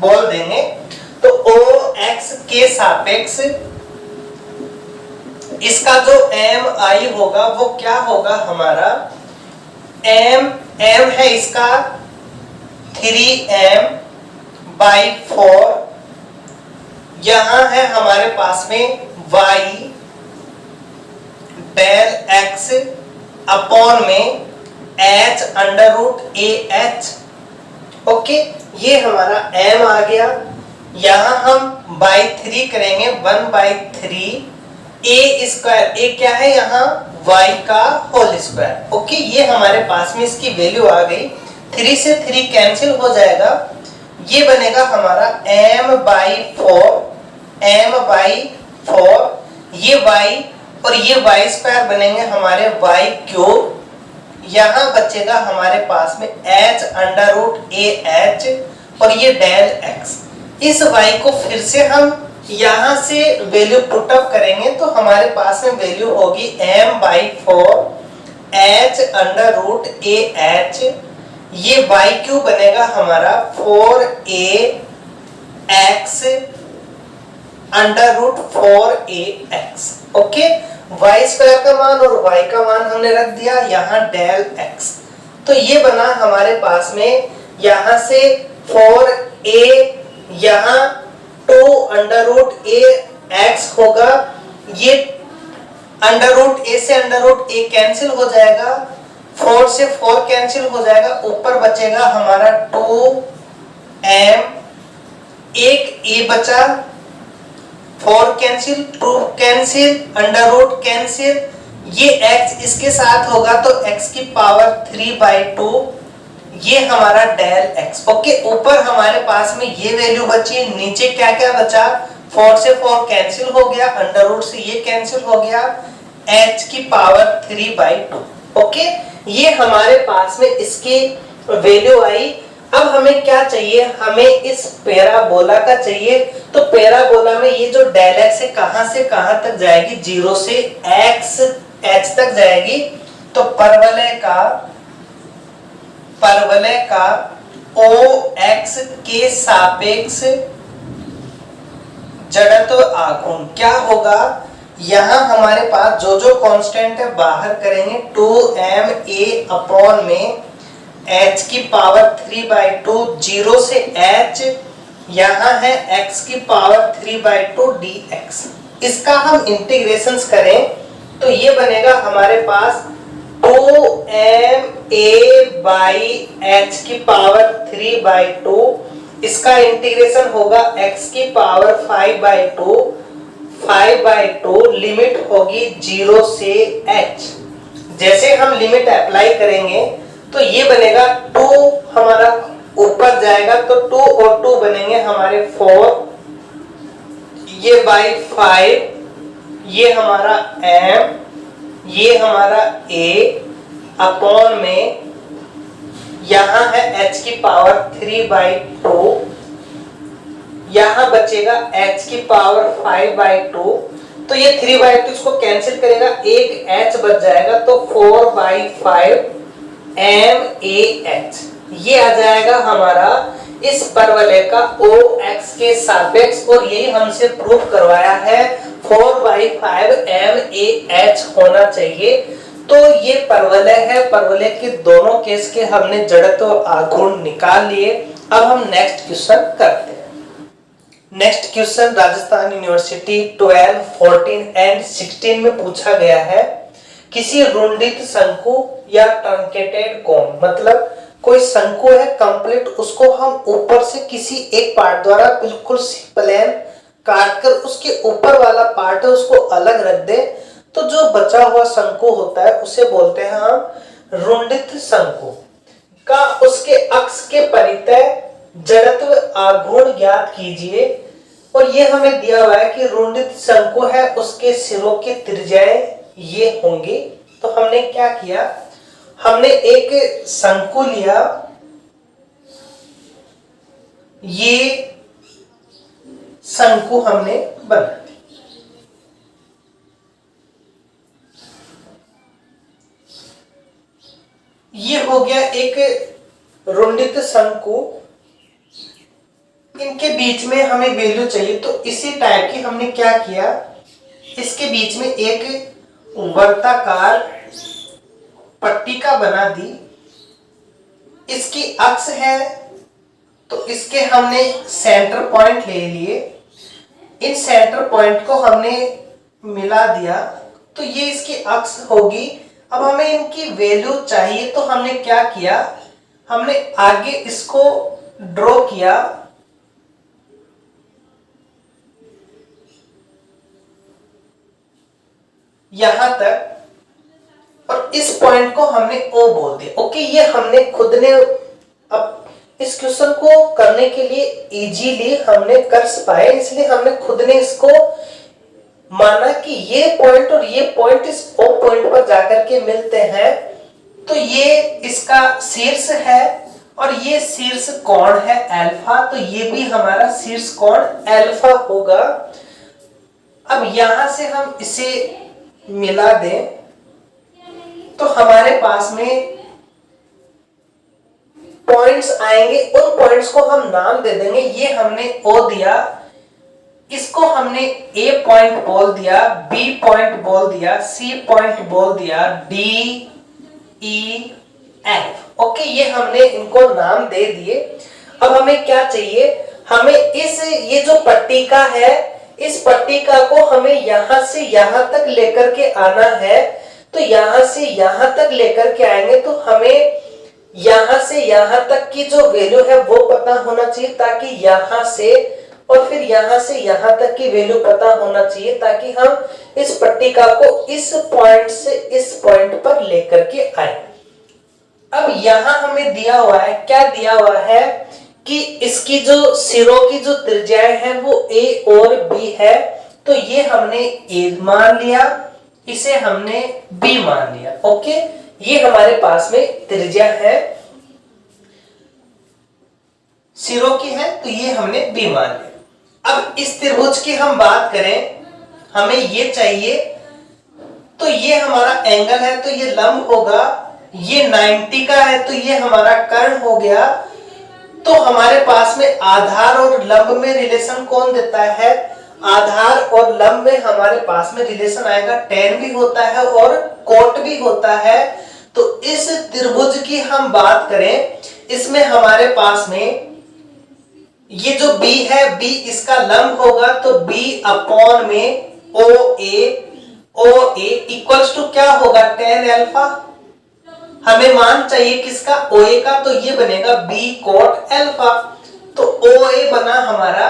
बोल देंगे। तो o x के सापेक्ष इसका जो m i होगा वो क्या होगा हमारा, m है इसका 3m बाई 4, यहां है हमारे पास में y डेल x अपॉन में h under root A H. Okay, ये हमारा m आ गया। यहां हम बाई 3 करेंगे, 1/3 a स्क्वायर, a क्या है यहाँ y का होल स्क्वायर। ओके, ये हमारे पास में इसकी वैल्यू आ गई। 3 से 3 कैंसिल हो जाएगा, ये बनेगा हमारा m/4, ये y और ये y स्क्वायर बनेंगे हमारे y क्यूब। यहां बचेगा हमारे पास में h under root A H और ये डेल x। इस y को फिर से हम यहां से वैल्यू पुट अप करेंगे तो हमारे पास में वैल्यू होगी m/4 h under root A H, ये y क्यूब बनेगा हमारा 4ax under root 4ax। Okay, y square का मान और y का मान हमने रख दिया यहाँ डेल x। तो ये बना हमारे पास में यहाँ से 4a, यहाँ 2 अंडर रूट ए एक्स होगा, ये अंडर रूट ए से अंडर रूट ए कैंसिल हो जाएगा, 4 से 4 कैंसिल हो जाएगा, ऊपर बचेगा हमारा 2m, एक a बचा, 4 cancel, 2 cancel, under root cancel, ये x इसके साथ होगा तो x की पावर 3/2, ये हमारा डेल x। ओके, ऊपर हमारे पास में ये वैल्यू बची, नीचे क्या क्या बचा, 4 से 4 कैंसिल हो गया, अंडर रूट से ये कैंसिल हो गया, h की पावर 3/2। ओके, ये हमारे पास में इसकी वैल्यू आई। अब हमें क्या चाहिए, हमें इस पैराबोला का चाहिए। तो पैराबोला में ये जो डेल x है कहां से कहां तक जाएगी, 0 से x h तक जाएगी। तो परवलय का OX के सापेक्ष जड़त्व आघूर्ण क्या होगा, यहां हमारे पास जो जो कांस्टेंट है बाहर करेंगे, 2ma अपॉन में h की पावर 3/2, 0 से h, यहां है x की पावर 3/2 dx। इसका हम इंटीग्रेशंस करें तो ये बनेगा हमारे पास 2ma बाई h की पावर 3/2, इसका इंटीग्रेशन होगा x की पावर 5/2, लिमिट होगी 0 से h। जैसे हम लिमिट अप्लाई करेंगे तो ये बनेगा 2 हमारा ऊपर जाएगा तो 2 और 2 बनेंगे हमारे 4, ये बाई 5, ये हमारा m, ये हमारा a अपॉन में यहां है h की पावर 3/2, यहां बचेगा h की पावर 5/2, तो ये 3/2 इसको कैंसिल करेगा, एक h बच जाएगा तो 4/5 MAH, ये आ जाएगा हमारा इस परवलय का OX के सापेक्ष, और यही हमसे प्रूव करवाया है 4/5 MAH होना चाहिए। तो ये परवलय है, परवलय के दोनों केस के हमने जड़त्व आघूर्ण निकाल लिए। अब हम नेक्स्ट क्वेश्चन करते हैं। Next question Rajasthan university 12, 14 and 16 में पूछा गया है, किसी रुंडित शंकु या ट्रंकेटेड कोन, मतलब कोई शंकु है कंप्लीट, उसको हम ऊपर से किसी एक पार्ट द्वारा बिल्कुल प्लेन काटकर उसके ऊपर वाला पार्ट है उसको अलग रख दे, तो जो बचा हुआ शंकु होता है उसे बोलते हैं हम रुंडित शंकु का। उसके अक्ष के परितः जड़त्व आघूर्ण ज्ञात कीजिए। और ये हमें दिया हुआ है कि रुंडित शंकु है, उसके सिरों की त्रिज्याएं ये होंगी। तो हमने क्या किया, हमने एक शंकु लिया, ये शंकु हमने बना दिया, ये हो गया एक रुंडित शंकु। इनके बीच में हमें वैल्यू चाहिए, तो इसी टाइप की हमने क्या किया, इसके बीच में एक वर्ताकार पट्टिका बना दी। इसकी अक्ष है तो इसके हमने सेंटर पॉइंट ले लिए, इन सेंटर पॉइंट को हमने मिला दिया, तो ये इसकी अक्ष होगी। अब हमें इनकी वैल्यू चाहिए, तो हमने क्या किया, हमने आगे इसको ड्रॉ किया, यहां तक, और इस पॉइंट को हमने O बोल दिया। ओके, ये हमने खुद ने, अब इस क्वेश्चन को करने के लिए इजीली हमने कर पाए, इसलिए हमने खुद ने इसको माना कि ये पॉइंट और ये पॉइंट इस O पॉइंट पर जाकर के मिलते हैं, तो ये इसका शीर्ष है और ये शीर्ष कोण है अल्फा, तो ये भी हमारा शीर्ष कोण अल्फा होगा। अब यहां से हम इसे मिला दें तो हमारे पास में पॉइंट्स आएंगे, उन पॉइंट्स को हम नाम दे देंगे। ये हमने O दिया, इसको हमने A पॉइंट बोल दिया, B पॉइंट बोल दिया, C पॉइंट बोल दिया, D, E, F। ओके, ये हमने इनको नाम दे दिए। अब हमें क्या चाहिए, हमें ये जो पट्टिका है, इस पट्टिका को हमें यहां से यहां तक लेकर के आना है। तो यहां से यहां तक लेकर के आएंगे तो हमें यहां से यहां तक की जो वैल्यू है वो पता होना चाहिए, ताकि यहां से और फिर यहां से यहां तक की वैल्यू पता होना चाहिए, ताकि हम इस पट्टिका को इस पॉइंट से इस पॉइंट पर लेकर के आए। अब यहां हमें दिया हुआ है, क्या दिया हुआ है कि इसकी जो सिरों की जो त्रिज्याएं हैं वो A और B है, तो ये हमने A मान लिया, इसे हमने B मान लिया। ओके, ये हमारे पास में त्रिज्या है, सिरों की है, तो ये हमने B मान लिया। अब इस त्रिभुज की हम बात करें, हमें ये चाहिए, तो ये हमारा एंगल है, तो ये लंब होगा, ये 90 का है, तो ये हमारा कर्ण हो गया। तो हमारे पास में आधार और लंब में रिलेशन कौन देता है, आधार और लंब में हमारे पास में रिलेशन आएगा, tan भी होता है और cot भी होता है। तो इस त्रिभुज की हम बात करें, इसमें हमारे पास में ये जो B है, B इसका लंब होगा, तो B अपॉन में OA इक्वल्स टू क्या होगा, tan अल्फा। हमें मान चाहिए किसका, OA का, तो ये बनेगा B cot अल्फा। तो OA बना हमारा,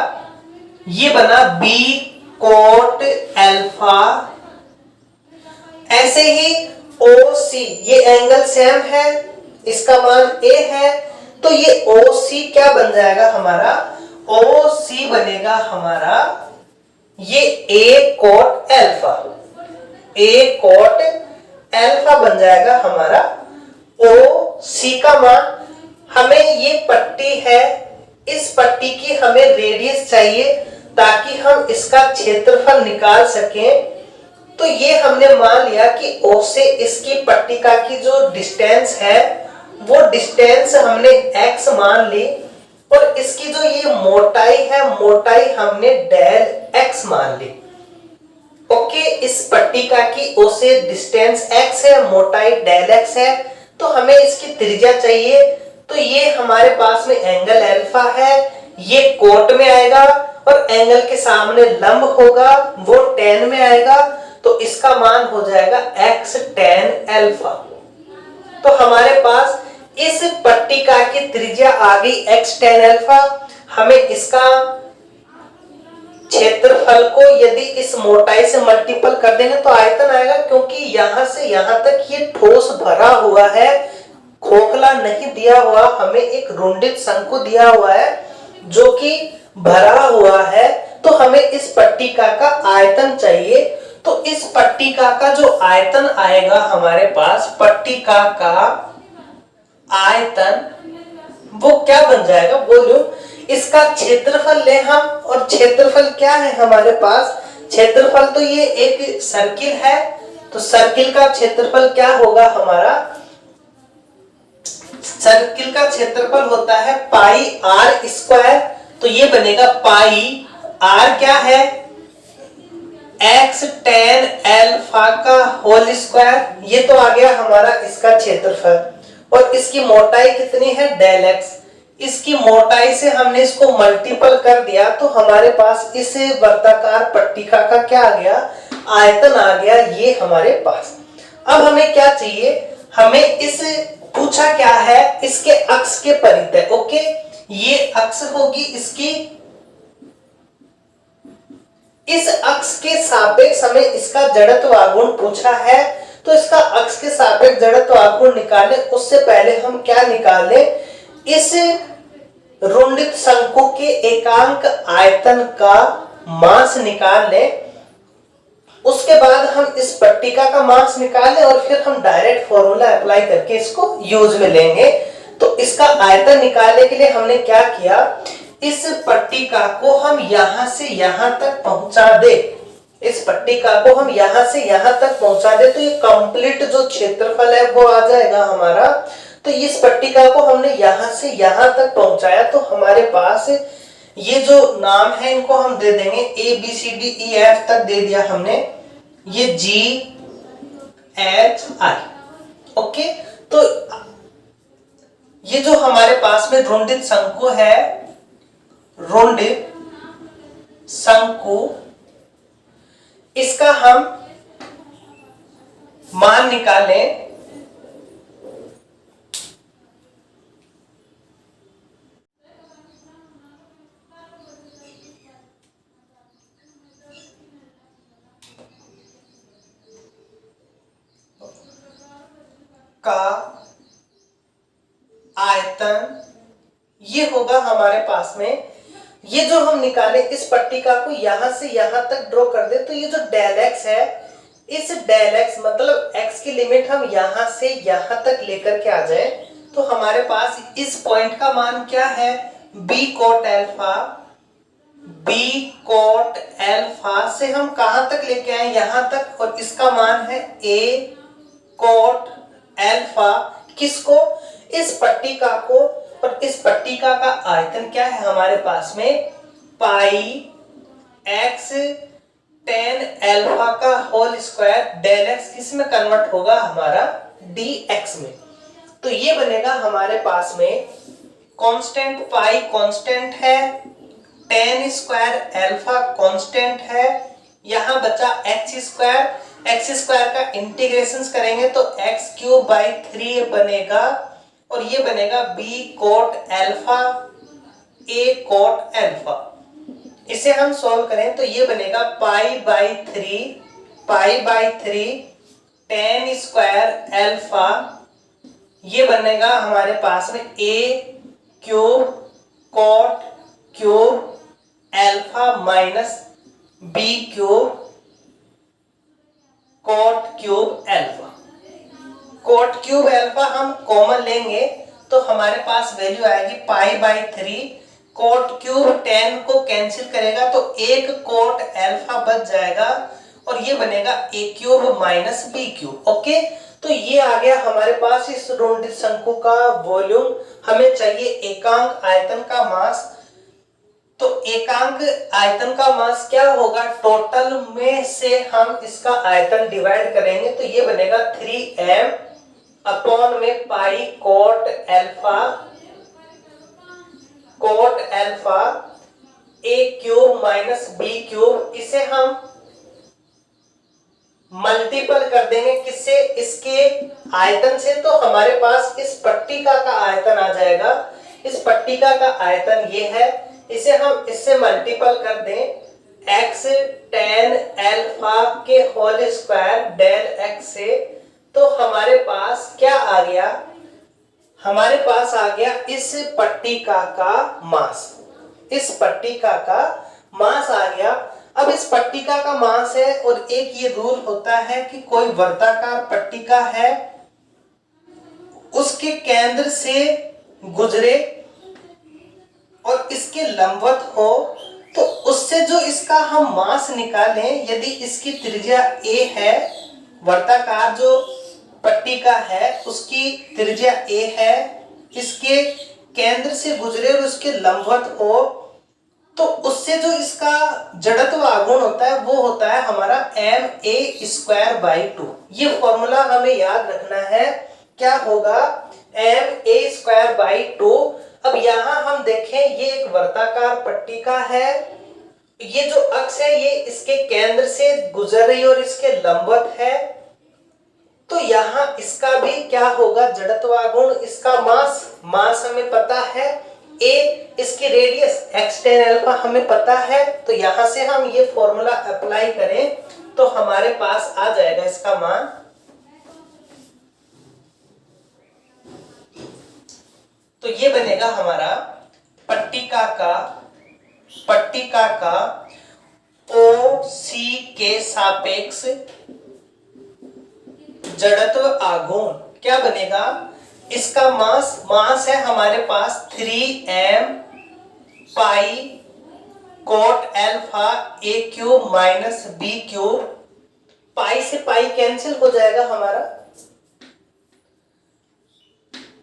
ये बना B cot अल्फा। ऐसे ही OC, ये एंगल सेम है, इसका मान A है, तो ये OC क्या बन जाएगा हमारा, OC बनेगा हमारा ये A cot alpha, A cot alpha बन जाएगा हमारा OC का मान। हमें ये पट्टी है, इस पट्टी की हमें रेडियस चाहिए ताकि हम इसका क्षेत्रफल निकाल सकें। तो ये हमने मान लिया कि O से इसकी पट्टिका की जो डिस्टेंस है वो डिस्टेंस हमने x मान ली, और इसकी जो ये मोटाई है, मोटाई हमने डेल x मान ली। ओके, इस पट्टिका की O से डिस्टेंस x है, मोटाई डेल x है, तो हमें इसकी त्रिज्या चाहिए। तो ये हमारे पास में एंगल अल्फा है, ये कोट में आएगा, और एंगल के सामने लंब होगा वो tan में आएगा, तो इसका मान हो जाएगा x tan अल्फा। तो हमारे पास इस पट्टिका की त्रिज्या आ गई x tan अल्फा। हमें इसका क्षेत्रफल को यदि इस मोटाई से मल्टीपल कर देंगे तो आयतन आएगा, क्योंकि यहां से यहां तक ये ठोस भरा हुआ है, खोखला नहीं दिया हुआ, हमें एक रुंडित शंकु दिया हुआ है जो कि भरा हुआ है। तो हमें इस पट्टिका का आयतन चाहिए। तो इस पट्टिका का जो आयतन आएगा हमारे पास, पट्टिका का आयतन वो क्या बन जाएगा, वॉल्यूम। इसका क्षेत्रफल ले हम, और क्षेत्रफल क्या है हमारे पास, क्षेत्रफल तो ये एक सर्किल है, तो सर्किल का क्षेत्रफल क्या होगा हमारा, सर्किल का क्षेत्रफल होता है पाई आर स्क्वायर। तो ये बनेगा पाई आर क्या है, x tan अल्फा का होल स्क्वायर। ये तो आ गया हमारा इसका क्षेत्रफल, और इसकी मोटाई कितनी है, डेल x। इसकी मोटाई से हमने इसको मल्टीपल कर दिया तो हमारे पास इस वर्ताकार पट्टिका का क्या आ गया, आयतन आ गया ये हमारे पास। अब हमें क्या चाहिए, हमें इस पूछा क्या है, इसके अक्ष के परितः। ओके, ये अक्ष होगी इसकी, इस अक्ष के सापेक्ष हमें इसका जड़त्व आघूर्ण पूछा है। तो इसका अक्ष के सापेक्ष जड़त्व आघूर्ण निकालें उससे पहले हम क्या निकालें, इस रुंडित शंकु के एकांक आयतन का मास निकाल लें। उसके बाद हम इस पट्टिका का मास निकालें और फिर हम डायरेक्ट फॉर्मूला अप्लाई करके इसको यूज में लेंगे। तो इसका आयतन निकालने के लिए हमने क्या किया, इस पट्टिका को हम यहां से यहां तक पहुंचा दे, इस पट्टिका को हम यहां से यहां तक पहुंचा दे तो ये कंप्लीट जो क्षेत्रफल है वो आ जाएगा हमारा। तो इस पट्टिका को हमने यहां से यहां तक पहुंचाया तो हमारे पास ये जो नाम है इनको हम दे देंगे A B C D E F तक दे दिया हमने, ये जी एच आई। ओके, तो ये जो हमारे पास में रुंडित शंकु है, रुंडित शंकु, इसका हम मान निकालें। का आयतन ये होगा हमारे पास में, ये जो हम निकाले इस पट्टिका को यहां से यहां तक ड्रॉ कर दे तो ये जो डेल एक्स है, इस डेल एक्स मतलब एक्स की लिमिट हम यहां से यहां तक लेकर के आ जाए तो हमारे पास इस पॉइंट का मान क्या है, B cot alpha. B cot alpha से हम कहां तक लेके आए, यहां तक, और इसका मान है ए कोट एल्फा। किसको, इस पट्टिका को। और इस पट्टिका का आयतन क्या है हमारे पास में, पाई एक्स टेन एल्फा का होल स्क्वायर, डेल एक्स किस में कन्वर्ट होगा हमारा डी एक्स में। तो ये बनेगा हमारे पास में कांस्टेंट, पाई कांस्टेंट है, टेन स्क्वायर एल्फा कांस्टेंट है, यहां बचा एक्स स्क्वायर, एक्स स्क्वायर का इंटीग्रेशन करेंगे तो एक्स क्यूब बाई 3 बनेगा और ये बनेगा B cot alpha A cot alpha. इसे हम सॉल्व करें तो ये बनेगा pi by 3 tan square alpha, ये बनेगा हमारे पास में A cube cot cube alpha minus B cube cot cube alpha. Cot cube alpha हम कॉमन लेंगे तो हमारे पास वैल्यू आएगी पाई बाई 3, कोट क्यूब 10 को कैंसिल करेगा तो एक कोट एल्फा बच जाएगा और ये बनेगा A cube minus B cube. Okay, तो ये आ गया हमारे पास इस रुंडित शंकु का वॉल्यूम। हमें चाहिए एकांक आयतन का मास। तो एकांक आयतन का मास क्या होगा, टोटल में से हम इसका आयतन डिवाइड करेंगे तो ये बनेगा 3m अपॉन में pi cot alpha A cube minus B cube. इसे हम मल्टीपल कर देंगे किससे, इसके आयतन से, तो हमारे पास इस पट्टिका का आयतन आ जाएगा। इस पट्टिका का आयतन ये है, इसे हम इससे मल्टीपल कर दें एक्स टेन एल्फा के होल स्क्वायर डेल एक्स से, तो हमारे पास क्या आ गया, हमारे पास आ गया इस पट्टिका का मास। इस पट्टिका का मास आ गया। अब इस पट्टिका का मास है और एक ये रूल होता है कि कोई वर्ताकार पट्टिका है उसके केंद्र से गुजरे और इसके लंबवत हो तो उससे जो इसका हम मास निकालें, यदि इसकी त्रिज्या a है, वर्ताकार जो पट्टिका है उसकी त्रिज्या a है, इसके केंद्र से गुजरे और उसके लंबवत हो तो उससे जो इसका जड़त्व आघूर्ण होता है वो होता है हमारा ma²/2। ये फॉर्मूला हमें याद रखना है, क्या होगा ma²/2। अब यहाँ हम देखें, ये एक वर्ताकार पट्टिका है, ये जो अक्ष है ये इसके केंद्र से गुजर रही और इसके लंबवत है। तो यहाँ इसका भी क्या होगा, जड़त्वाघूर्ण। इसका मास हमें पता है, a, इसकी रेडियस x tan अल्फा हमें पता है। तो यहां से हम ये फॉर्मूला अप्लाई करें तो हमारे पास आ जाएगा इसका मान। तो ये बनेगा हमारा पट्टिका का OC के सापेक्ष जड़त्व आघूर्ण क्या बनेगा, इसका मास है हमारे पास 3m pi cot alpha a cube minus b cube. Pi से पाई कैंसिल हो जाएगा हमारा,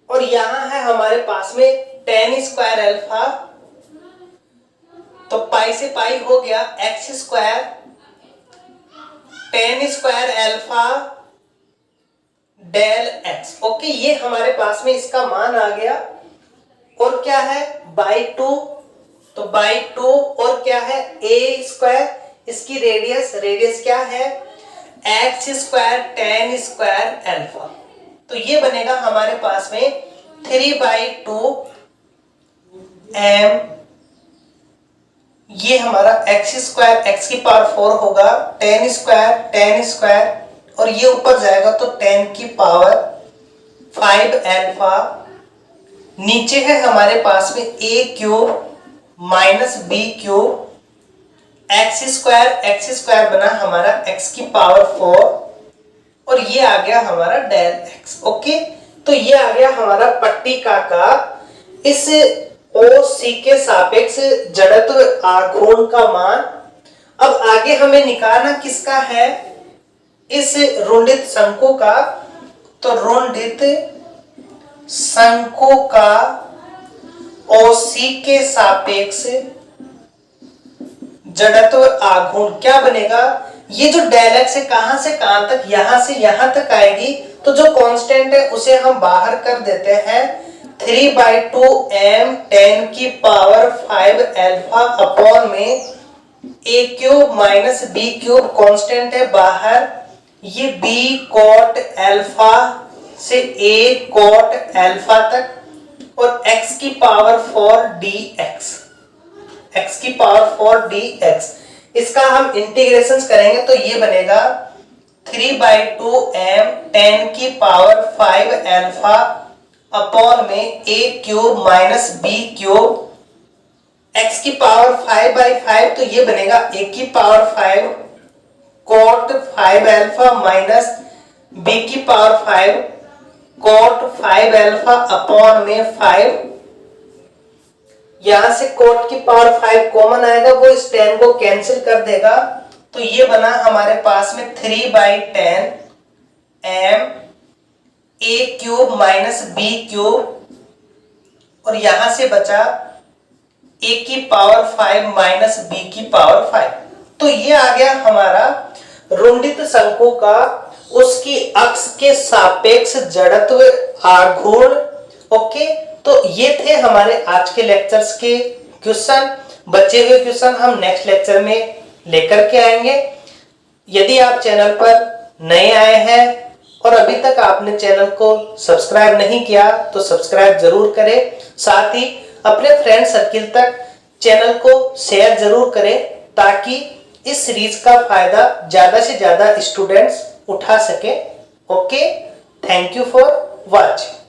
और यहां है हमारे पास में tan स्क्वायर अल्फा, तो पाई से पाई हो गया x square tan square alpha del x। Okay, ये हमारे पास में इसका मान आ गया। और क्या है, बाई 2, तो बाई 2 और क्या है a स्क्वायर, इसकी रेडियस क्या है x square tan square alpha. तो ये बनेगा हमारे पास में 3/2 m, ये हमारा x स्क्वायर x की पावर 4 होगा, tan स्क्वायर और ये ऊपर जाएगा तो 10 की पावर 5 अल्फा। नीचे है हमारे पास में a cube minus b cube, x square बना हमारा x की पावर 4 और ये आ गया हमारा डेल x। ओके, तो ये आ गया हमारा पट्टिका का इस OC के सापेक्ष जड़त्व आघूर्ण का मान। अब आगे हमें निकालना किसका है, इस रुंडित शंकु का। तो रुंडित शंकु का OC के सापेक्ष जड़त्व आघूर्ण क्या बनेगा, ये जो डेल एक्स है कहां से कहां तक, यहां से यहां तक आएगी। तो जो कांस्टेंट है उसे हम बाहर कर देते हैं, 3/2 m tan की पावर 5 अल्फा अपॉन में a cube minus b cube constant है बाहर, ये b cot अल्फा से a cot अल्फा तक और x की पावर 4 dx, x की पावर 4 dx। इसका हम इंटीग्रेशन करेंगे तो ये बनेगा 3/2 m tan की पावर 5 अल्फा अपॉन में a cube minus b cube, x की पावर 5/5 तो ये बनेगा a की power 5 cot 5 alpha minus b की पावर 5 cot 5 अल्फा अपॉन में 5। यहां से cot की पावर 5 कॉमन आएगा, वो इस tan को कैंसिल कर देगा। तो ये बना हमारे पास में 3/10 m a cube minus b cube और यहां से बचा a की पावर 5 माइनस b की पावर 5। तो ये आ गया हमारा रुंडित शंकु का उसकी अक्ष के सापेक्ष जड़त्व आघूर्ण। ओके, तो ये थे हमारे आज के लेक्चर्स के क्वेश्चन। बचे हुए क्वेश्चन हम नेक्स्ट लेक्चर में लेकर के आएंगे। यदि आप चैनल पर नए आए हैं और अभी तक आपने चैनल को सब्सक्राइब नहीं किया तो सब्सक्राइब जरूर करें, साथ ही अपने फ्रेंड सर्किल तक चैनल को शेयर जरूर करें ताकि इस सीरीज का फायदा ज्यादा से ज्यादा स्टूडेंट्स उठा सके। Okay, thank you for watching.